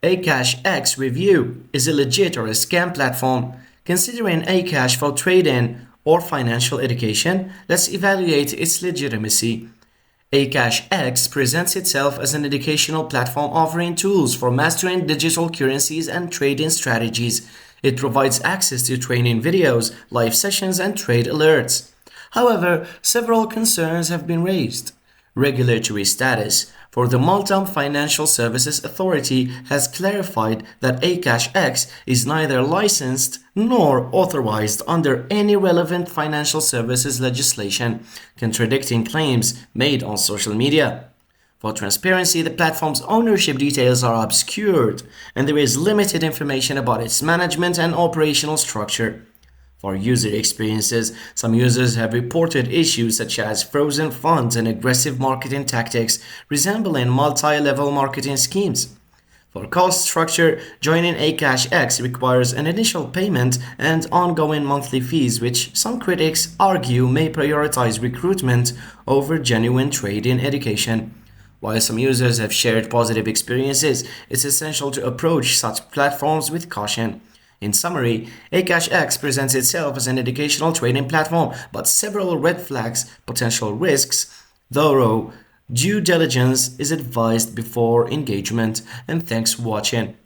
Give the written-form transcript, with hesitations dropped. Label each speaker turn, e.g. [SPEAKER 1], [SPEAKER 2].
[SPEAKER 1] AkashX Review is a legit or a scam platform. Considering Akash for trading or financial education, let's evaluate its legitimacy. AkashX presents itself as an educational platform offering tools for mastering digital currencies and trading strategies. It provides access to training videos, live sessions, and trade alerts. However, several concerns have been raised. Regulatory status. For the Malta Financial Services Authority has clarified that AkashX is neither licensed nor authorized under any relevant financial services legislation, contradicting claims made on social media. For transparency, the platform's ownership details are obscured, and there is limited information about its management and operational structure. For user experiences, some users have reported issues such as frozen funds and aggressive marketing tactics resembling multi-level marketing schemes. For cost structure, joining AkashX requires an initial payment and ongoing monthly fees, which some critics argue may prioritize recruitment over genuine trading education. While some users have shared positive experiences, it's essential to approach such platforms with caution. In summary, AkashX presents itself as an educational trading platform, but several red flags, potential risks, thorough due diligence is advised before engagement. And thanks for watching.